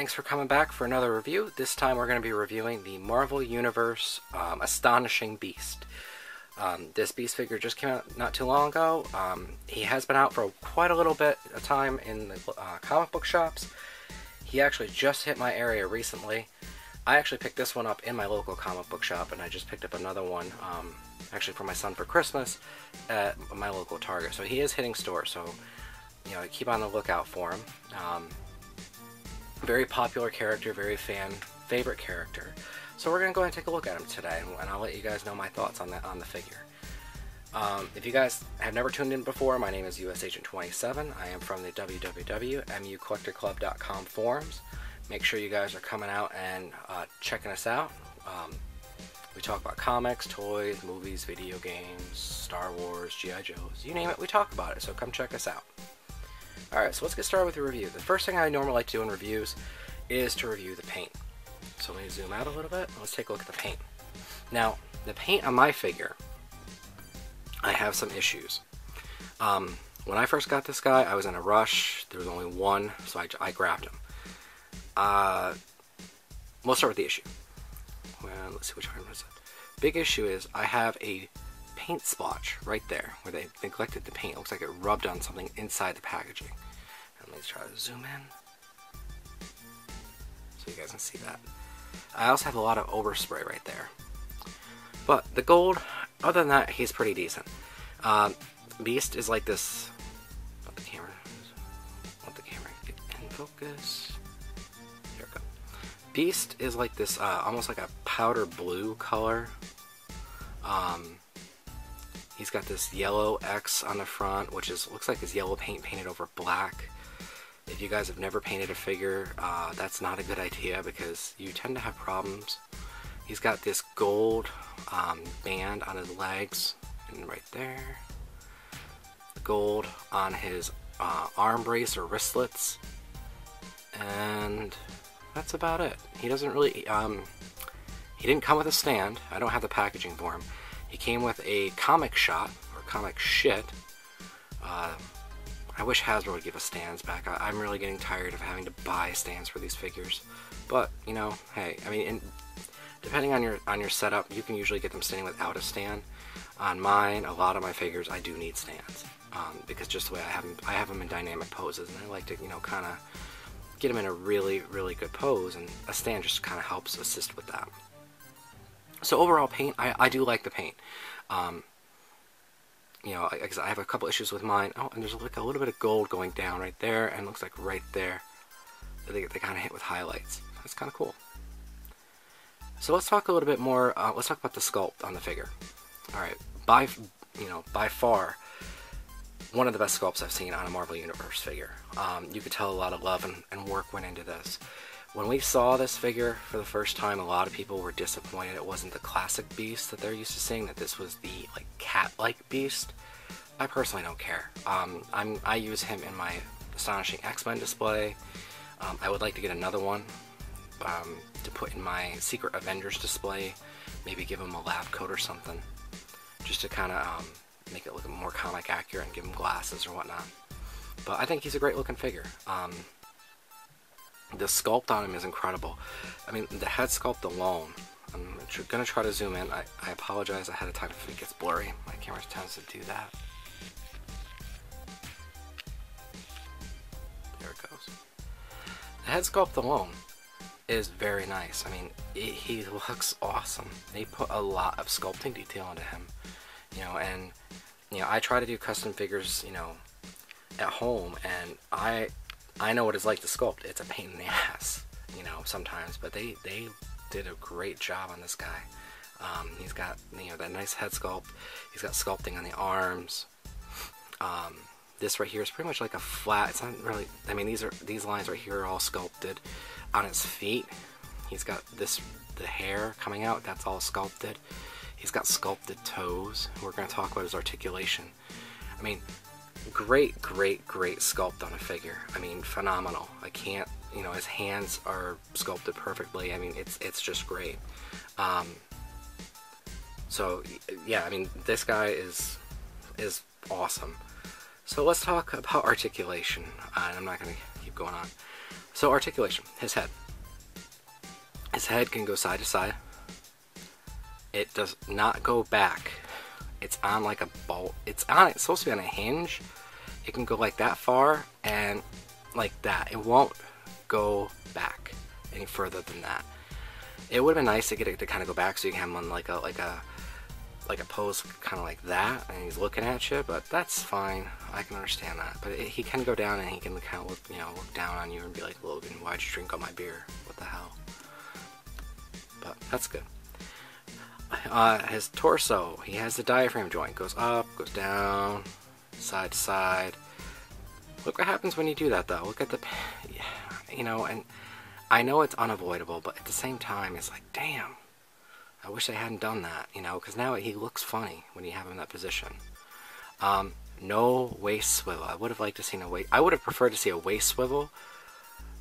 thanks for coming back for another review. This time we're going to be reviewing the Marvel Universe Astonishing Beast. This Beast figure just came out not too long ago. He has been out for quite a little bit of time in the comic book shops. He actually just hit my area recently. I actually picked this one up in my local comic book shop, and I just picked up another one actually for my son for Christmas at my local Target. So he is hitting stores, so keep on the lookout for him. Very popular character, very favorite character. So we're going to go ahead and take a look at him today, and I'll let you guys know my thoughts on the figure. If you guys have never tuned in before, my name is US Agent 27. I am from the www.mucollectorclub.com forums. Make sure you guys are coming out and checking us out. We talk about comics, toys, movies, video games, Star Wars, G.I. Joes, you name it, we talk about it, so come check us out. Alright, so let's get started with the review. The first thing I normally like to do in reviews is to review the paint. So let me zoom out a little bit, and let's take a look at the paint. Now, the paint on my figure, I have some issues. When I first got this guy, I was in a rush. There was only one, so I grabbed him. We'll start with the issue. Well, let's see which one was it. Big issue is I have a paint splotch right there where they neglected the paint. It looks like it rubbed on something inside the packaging. And let me try to zoom in so you guys can see that. I also have a lot of overspray right there. But the gold, other than that, he's pretty decent. Beast is like this. Let the camera get in focus. There we go. Beast is like this, almost like a powder blue color. He's got this yellow X on the front, which looks like his yellow paint painted over black. If you guys have never painted a figure, that's not a good idea because you tend to have problems. He's got this gold band on his legs, and right there. Gold on his arm brace or wristlets. And that's about it. He doesn't really, he didn't come with a stand. I don't have the packaging for him. He came with a comic shot, or comic shit. I wish Hasbro would give us stands back. I'm really getting tired of having to buy stands for these figures. But, hey, I mean, depending on your setup, you can usually get them standing without a stand. On mine, a lot of my figures, I do need stands. Because just the way I have them in dynamic poses, and I like to, kind of get them in a really, really good pose, and a stand just kind of helps assist with that. So overall paint, I do like the paint. Because I have a couple issues with mine. Oh, and there's like a little bit of gold going down right there, and looks like right there they kind of hit with highlights. That's kind of cool. So let's talk a little bit more. Let's talk about the sculpt on the figure. All right, by far one of the best sculpts I've seen on a Marvel Universe figure. You could tell a lot of love and work went into this. When we saw this figure for the first time, a lot of people were disappointed it wasn't the classic Beast that they're used to seeing, that this was the cat-like Beast. I personally don't care. I use him in my Astonishing X-Men display. I would like to get another one to put in my Secret Avengers display. Maybe give him a lab coat or something, just to kind of make it look more comic accurate and give him glasses or whatnot. But I think he's a great looking figure. The sculpt on him is incredible. I mean, the head sculpt alone, I'm going to try to zoom in. I apologize ahead of time if it gets blurry. My camera tends to do that. There it goes. The head sculpt alone is very nice. I mean, he looks awesome. They put a lot of sculpting detail into him. And I try to do custom figures, at home, and I know what it's like to sculpt. It's a pain in the ass, sometimes, but they did a great job on this guy. He's got, that nice head sculpt. He's got sculpting on the arms. This right here is pretty much like a flat, it's not really, I mean, these lines right here are all sculpted. On his feet, he's got the hair coming out, that's all sculpted. He's got sculpted toes. We're going to talk about his articulation. I mean, great sculpt on a figure. I mean, phenomenal. I can't, his hands are sculpted perfectly. I mean, it's just great. So yeah, I mean, this guy is awesome. So let's talk about articulation, and I'm not going to keep going on. So articulation, his head. His head can go side to side. It does not go back. It's on like a bolt. It's supposed to be on a hinge. It can go like that far and like that. It won't go back any further than that. It would have been nice to get it to kind of go back so you can have him on like a pose kind of like that, and he's looking at you. But that's fine. I can understand that. But he can go down and he can kind of look, look down on you and be like, Logan, why'd you drink all my beer? What the hell? But that's good. His torso, he has the diaphragm joint. Goes up, goes down, side to side. Look what happens when you do that, though. Look at the, and I know it's unavoidable, but at the same time, it's like, damn, I wish I hadn't done that, because now he looks funny when you have him in that position. No waist swivel. I would have liked to see I would have preferred to see a waist swivel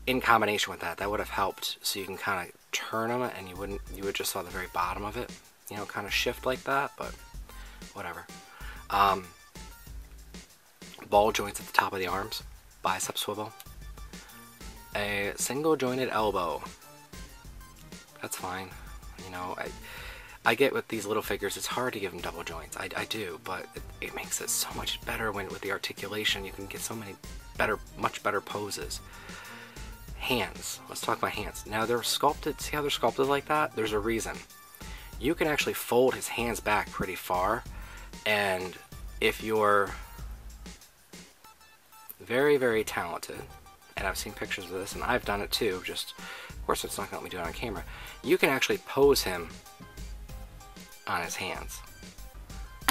in combination with that. That would have helped, so you can kind of turn them, and you would just saw the very bottom of it, kind of shift like that, but whatever. Ball joints at the top of the arms, bicep swivel, a single jointed elbow. That's fine. I get with these little figures, it's hard to give them double joints. I do, but it makes it so much better with the articulation. You can get so many much better poses. Hands. Let's talk about hands. Now they're sculpted. See how they're sculpted like that? There's a reason. You can actually fold his hands back pretty far, and if you're very, very talented, and I've seen pictures of this, and I've done it too, just, of course it's not going to let me do it on camera, you can actually pose him on his hands.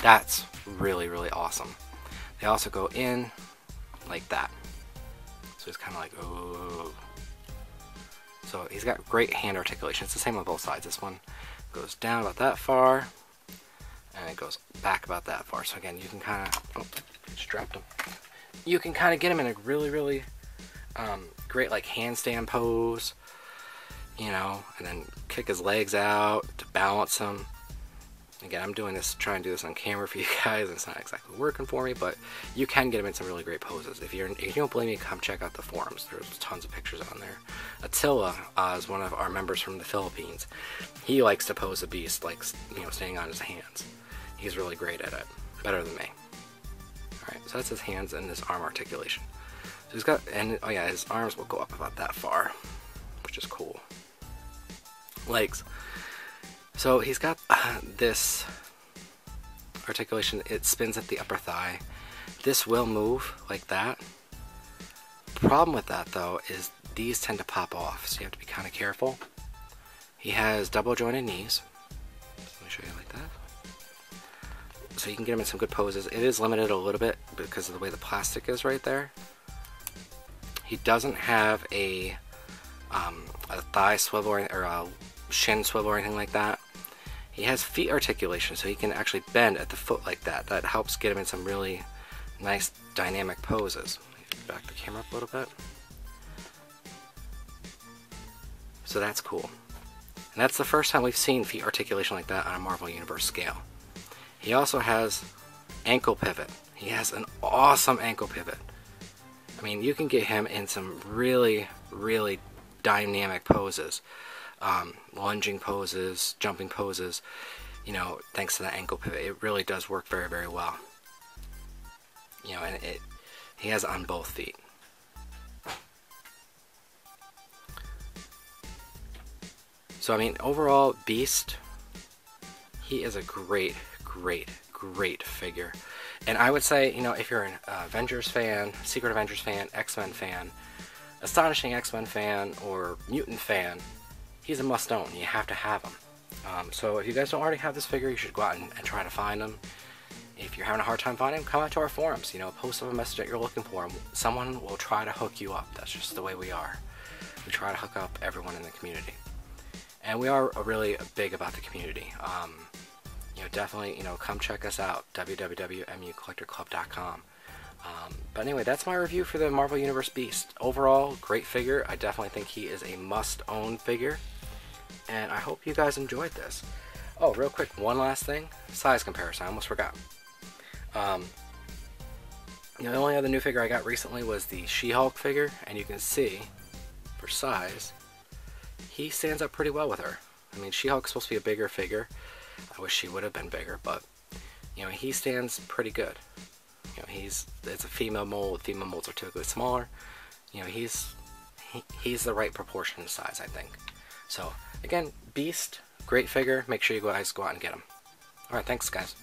That's really, really awesome. They also go in like that. So it's kind of like, oh. So he's got great hand articulation. It's the same on both sides. This one goes down about that far, and it goes back about that far. So again, you can kind of, oh, just dropped him. You can kind of get him in a really, really great like handstand pose, and then kick his legs out to balance him. Again, I'm trying to do this on camera for you guys, and it's not exactly working for me, but you can get him in some really great poses. If you don't believe me, come check out the forums. There's tons of pictures on there. Attila is one of our members from the Philippines. He likes to pose a beast, like, standing on his hands. He's really great at it. Better than me. Alright, so that's his hands and his arm articulation. So he's got, and oh yeah, his arms will go up about that far, which is cool. Legs. So he's got this articulation. It spins at the upper thigh. This will move like that. Problem with that, though, is these tend to pop off, so you have to be kind of careful. He has double jointed knees. Let me show you like that. So you can get him in some good poses. It is limited a little bit because of the way the plastic is right there. He doesn't have a thigh swivel or a shin swivel or anything like that. He has feet articulation, so he can actually bend at the foot like that. That helps get him in some really nice dynamic poses. Back the camera up a little bit. So that's cool. And that's the first time we've seen feet articulation like that on a Marvel Universe scale. He also has ankle pivot. He has an awesome ankle pivot. I mean, you can get him in some really, really dynamic poses. Lunging poses, jumping poses, thanks to the ankle pivot. It really does work very, very well. And he has it on both feet. So, I mean, overall, Beast, he is a great, great, great figure. And I would say, if you're an Avengers fan, Secret Avengers fan, X-Men fan, Astonishing X-Men fan, or Mutant fan, he's a must-own. You have to have him. So if you guys don't already have this figure, you should go out and try to find him. If you're having a hard time finding him, come out to our forums. Post up a message that you're looking for him. Someone will try to hook you up. That's just the way we are. We try to hook up everyone in the community. And we are really big about the community. Definitely, come check us out. www.mucollectorclub.com. But anyway, that's my review for the Marvel Universe Beast. Overall, great figure. I definitely think he is a must-own figure. And I hope you guys enjoyed this. Oh, real quick, one last thing. Size comparison. I almost forgot. The only other new figure I got recently was the She-Hulk figure. And you can see for size, he stands up pretty well with her. I mean, She-Hulk's supposed to be a bigger figure. I wish she would have been bigger, but you know, he stands pretty good. You know, it's a female mold. Female molds are typically smaller. You know, he's the right proportion size, I think. So again, Beast, great figure. Make sure you guys go out and get him. All right, thanks guys.